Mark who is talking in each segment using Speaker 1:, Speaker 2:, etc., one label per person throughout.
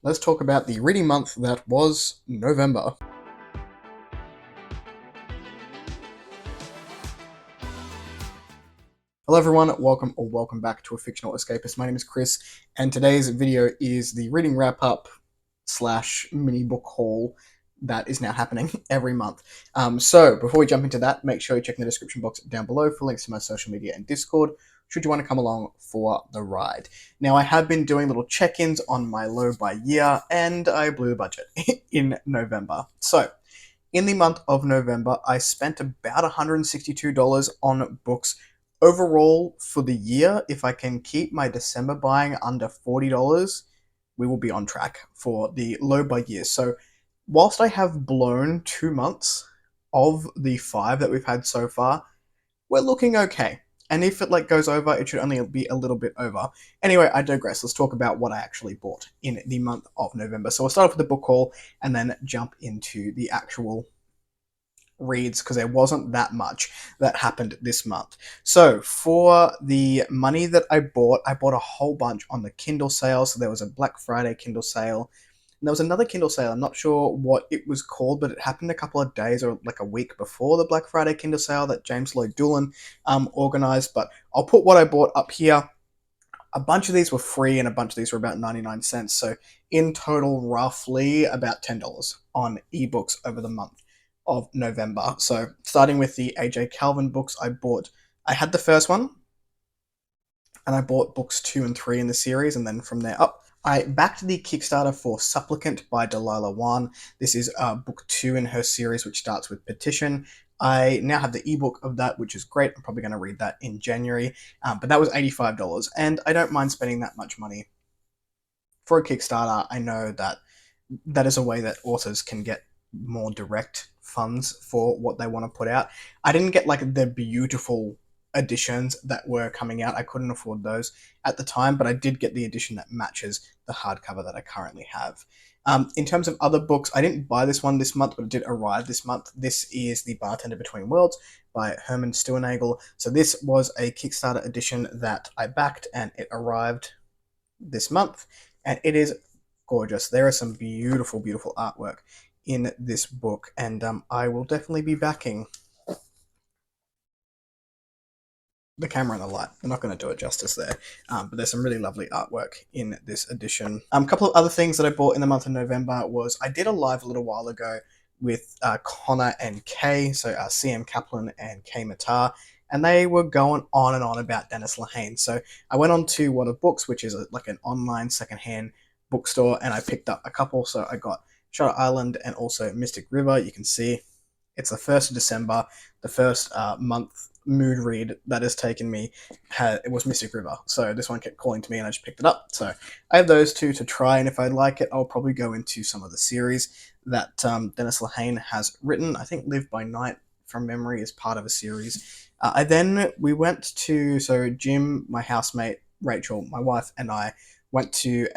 Speaker 1: let's talk about the reading month that was November. Hello everyone, welcome back to A Fictional Escapist. My name is Kris, and today's video is the reading wrap-up slash mini book haul that is now happening every month. So before we jump into that, make sure you check in the description box down below for links to my social media and Discord, should you want to come along for the ride. Now, I have been doing little check-ins on my low by year, and I blew the budget in November. So, in the month of November, I spent about $162 on books overall for the year. If I can keep my December buying under $40, we will be on track for the low by year. So, whilst I have blown 2 months of the 5 that we've had so far, we're looking okay. And if it goes over, it should only be a little bit over. Anyway, I digress. Let's talk about what I actually bought in the month of November. So we'll start off with the book haul and then jump into the actual reads, because there wasn't that much that happened this month. So for the money that I bought a whole bunch on the Kindle sale. So there was a Black Friday Kindle sale. And there was another Kindle sale. I'm not sure what it was called, but it happened a couple of days or like a week before the Black Friday Kindle sale that James Lloyd Doolan organized. But I'll put what I bought up here. A bunch of these were free and a bunch of these were about 99 cents. So in total, roughly about $10 on ebooks over the month of November. So starting with the AJ Calvin books, I had the first one, and I bought books 2 and 3 in the series, and then from there up. I backed the Kickstarter for Supplicant by Delilah Wan. This is book 2 in her series, which starts with Petition. I now have the ebook of that, which is great. I'm probably going to read that in January. But that was $85, and I don't mind spending that much money for a Kickstarter. I know that that is a way that authors can get more direct funds for what they want to put out. I didn't get the beautiful editions that were coming out. I couldn't afford those at the time, but I did get the edition that matches the hardcover that I currently have. In terms of other books, I didn't buy this one this month, but it did arrive this month. This is The Bartender Between Worlds by Herman Steuernagel. So this was a Kickstarter edition that I backed, and it arrived this month, and it is gorgeous. There is some beautiful, beautiful artwork in this book, and I will definitely be backing the camera and the light. I'm not going to do it justice there, but there's some really lovely artwork in this edition. A couple of other things that I bought in the month of November was I did a live a little while ago with Connor and Kay, so CM Kaplan and Kay Matar, and they were going on and on about Dennis Lehane. So I went on to What of Books, which is like an online secondhand bookstore, and I picked up a couple. So I got Shutter Island and also Mystic River. You can see it's the 1st of December. The first month mood read that has taken me, it was Mystic River. So this one kept calling to me and I just picked it up. So I have those two to try, and if I like it, I'll probably go into some of the series that Dennis Lehane has written. I think Live by Night, from memory, is part of a series. We went to, so Jim, my housemate, Rachel, my wife, and I went to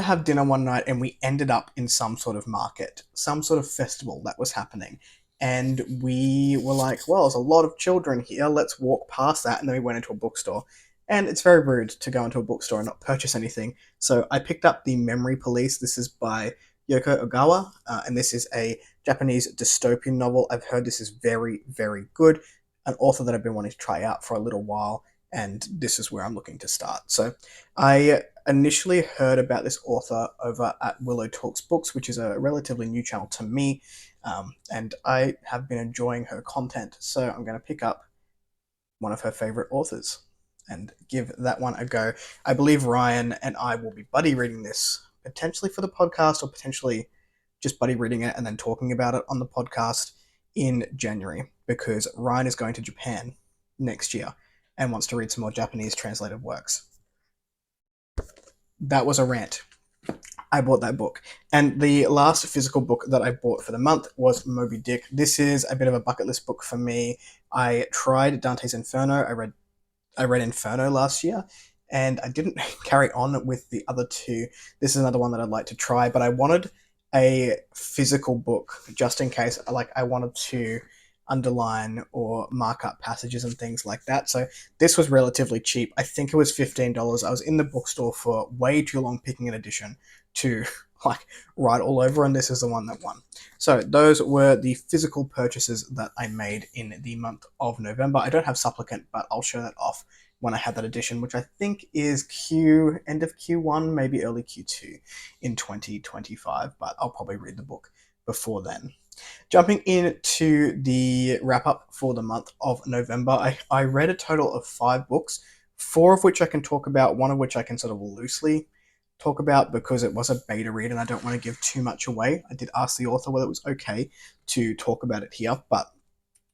Speaker 1: have dinner one night, and we ended up in some sort of market, some sort of festival that was happening. And we were like, well, there's a lot of children here. Let's walk past that. And then we went into a bookstore. And it's very rude to go into a bookstore and not purchase anything. So I picked up The Memory Police. This is by Yoko Ogawa. And this is a Japanese dystopian novel. I've heard this is very, very good. An author that I've been wanting to try out for a little while. And this is where I'm looking to start. So I initially heard about this author over at Willow Talks Books, which is a relatively new channel to me, and I have been enjoying her content, so I'm going to pick up one of her favorite authors and give that one a go. I believe Ryan and I will be buddy reading this, potentially for the podcast, or potentially just buddy reading it and then talking about it on the podcast in January, because Ryan is going to Japan next year and wants to read some more Japanese translated works. That was a rant. I bought that book. And the last physical book that I bought for the month was Moby Dick. This is a bit of a bucket list book for me. I tried Dante's Inferno. I read Inferno last year, and I didn't carry on with the other two. This is another one that I'd like to try, but I wanted a physical book just in case. I wanted to underline or mark up passages and things like that. So this was relatively cheap. I think it was $15. I was in the bookstore for way too long picking an edition to like write all over, and this is the one that won. So those were the physical purchases that I made in the month of November. I don't have Supplicant, but I'll show that off when I have that edition, which I think is end of Q1, maybe early Q2 in 2025, but I'll probably read the book before then. Jumping into the wrap up for the month of November, I read a total of 5 books, 4 of which I can talk about, one of which I can sort of loosely talk about because it was a beta read and I don't want to give too much away. I did ask the author whether it was okay to talk about it here, but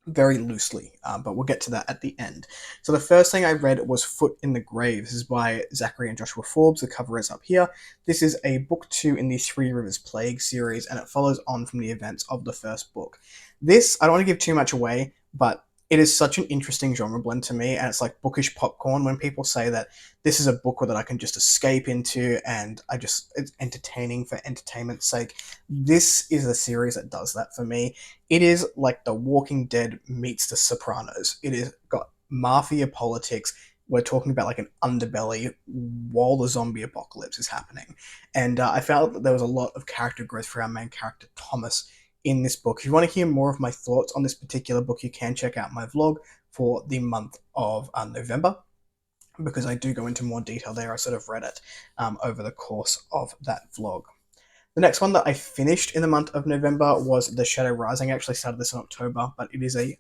Speaker 1: very loosely, but we'll get to that at the end. So the first thing I read was Foot in the Grave. This is by Zachary and Joshua Forbes. The cover is up here. This is a book 2 in the Three Rivers Plague series, and it follows on from the events of the first book. This, I don't want to give too much away, but it is such an interesting genre blend to me, and it's like bookish popcorn. When people say that this is a book that I can just escape into and it's entertaining for entertainment's sake, this is a series that does that for me. It is like The Walking Dead meets The Sopranos. It is got mafia politics. We're talking about like an underbelly while the zombie apocalypse is happening. And I felt that there was a lot of character growth for our main character, Thomas, in this book. If you want to hear more of my thoughts on this particular book, you can check out my vlog for the month of November, because I do go into more detail there. I sort of read it over the course of that vlog. The next one that I finished in the month of November was The Shadow Rising. I actually started this in October, but it is a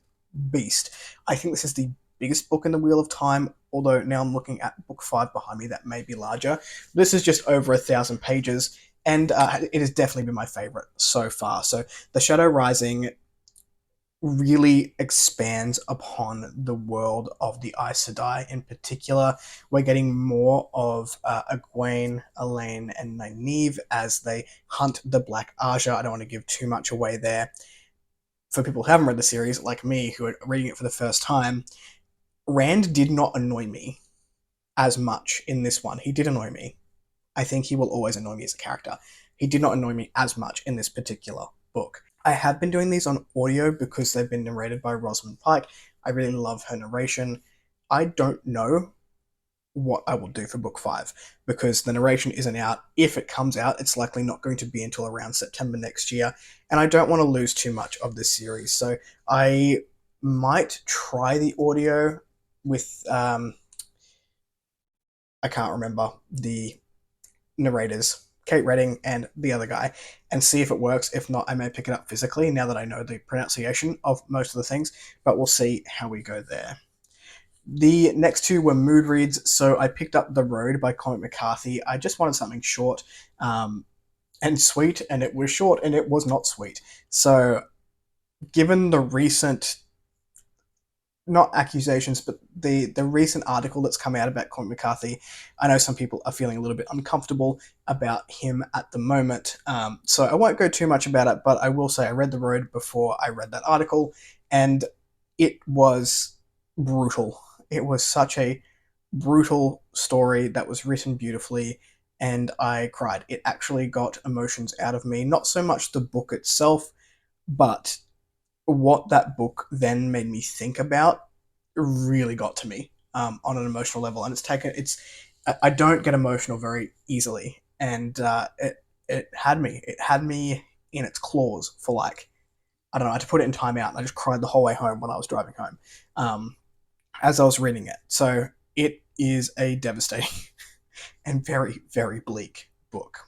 Speaker 1: beast. I think this is the biggest book in the Wheel of Time, although now I'm looking at book 5 behind me, that may be larger. This is just over 1,000 pages, and it has definitely been my favorite so far. So The Shadow Rising really expands upon the world of the Aes Sedai. In particular, we're getting more of Egwene, Elaine, and Nynaeve as they hunt the Black Aja. I don't want to give too much away there. For people who haven't read the series, like me, who are reading it for the first time, Rand did not annoy me as much in this one. He did annoy me. I think he will always annoy me as a character. He did not annoy me as much in this particular book. I have been doing these on audio because they've been narrated by Rosamund Pike. I really love her narration. I don't know what I will do for book 5 because the narration isn't out. If it comes out, it's likely not going to be until around September next year, and I don't want to lose too much of this series. So I might try the audio with I can't remember the narrators, Kate Redding and the other guy, and see if it works. If not, I may pick it up physically now that I know the pronunciation of most of the things, but we'll see how we go there. The next 2 were mood reads, so I picked up The Road by Cormac McCarthy. I just wanted something short and sweet, and it was short and it was not sweet. So given the recent, not accusations, but the recent article that's come out about Cormac McCarthy, I know some people are feeling a little bit uncomfortable about him at the moment. So I won't go too much about it, but I will say I read The Road before I read that article, and it was brutal. It was such a brutal story that was written beautifully, and I cried. It actually got emotions out of me. Not so much the book itself, but what that book then made me think about really got to me on an emotional level. And I don't get emotional very easily, and it had me in its claws for like, I don't know, I had to put it in timeout, and I just cried the whole way home when I was driving home as I was reading it. So it is a devastating and very, very bleak book.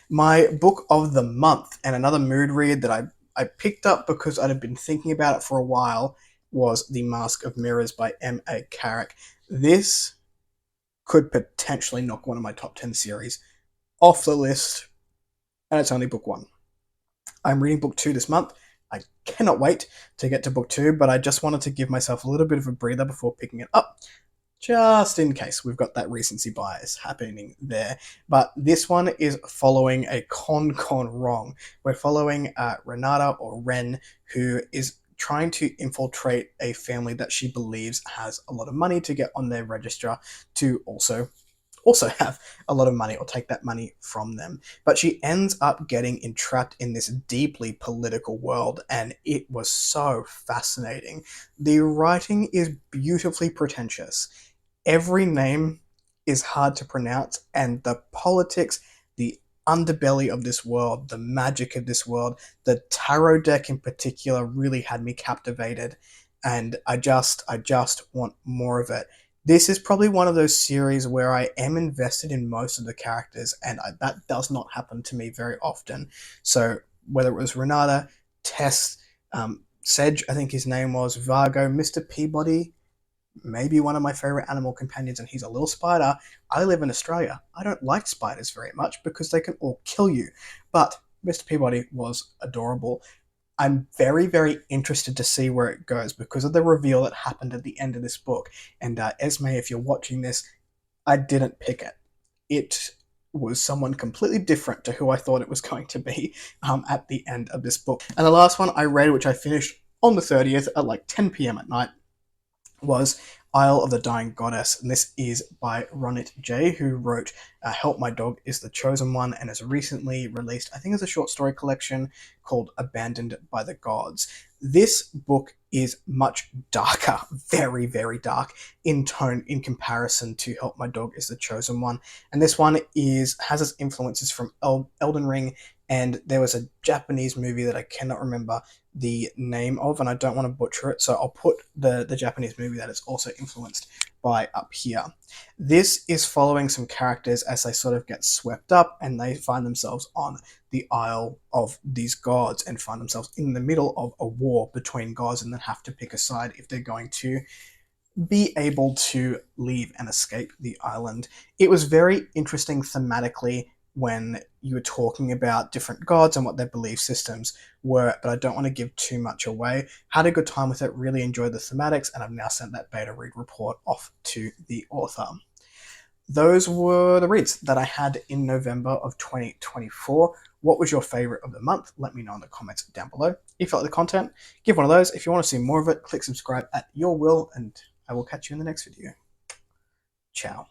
Speaker 1: My book of the month, and another mood read that I picked up because I'd been thinking about it for a while, was The Mask of Mirrors by M.A. Carrick. This could potentially knock one of my top 10 series off the list, and it's only book 1. I'm reading book 2 this month. I cannot wait to get to book 2, but I just wanted to give myself a little bit of a breather before picking it up, just in case we've got that recency bias happening there. But this one is following a con gone wrong. We're following Renata, or Ren, who is trying to infiltrate a family that she believes has a lot of money to get on their register to also also have a lot of money or take that money from them. But she ends up getting entrapped in this deeply political world, and it was so fascinating. The writing is beautifully pretentious. Every name is hard to pronounce, and the politics, the underbelly of this world, the magic of this world, the tarot deck in particular really had me captivated, and I just want more of it. This is probably one of those series where I am invested in most of the characters, and that does not happen to me very often. So whether it was Renata, Tess, Sedge, I think his name was, Vargo, Mr. Peabody, maybe one of my favorite animal companions, and he's a little spider. I live in Australia. I don't like spiders very much because they can all kill you. But Mr. Peabody was adorable. I'm very, very interested to see where it goes because of the reveal that happened at the end of this book. And Esme, if you're watching this, I didn't pick it. It was someone completely different to who I thought it was going to be at the end of this book. And the last one I read, which I finished on the 30th at like 10 p.m. at night, was Isle of the Dying Goddess, and this is by Ronit J, who wrote Help My Dog is the Chosen One, and has recently released, I think it's a short story collection called Abandoned by the Gods. This book is much darker, very, very dark in tone in comparison to Help My Dog is the Chosen One, and this one has its influences from Elden Ring, and there was a Japanese movie that I cannot remember the name of, and I don't want to butcher it, so I'll put the Japanese movie that it's also influenced by up here. This is following some characters as they sort of get swept up and they find themselves on the Isle of these gods and find themselves in the middle of a war between gods and then have to pick a side if they're going to be able to leave and escape the island. It was very interesting thematically when you were talking about different gods and what their belief systems were, but I don't want to give too much away. Had a good time with it, really enjoyed the thematics, and I've now sent that beta read report off to the author. Those were the reads that I had in November of 2024. What was your favorite of the month? Let me know in the comments down below. If you like the content, give one of those. If you want to see more of it, click subscribe at your will, and I will catch you in the next video. Ciao.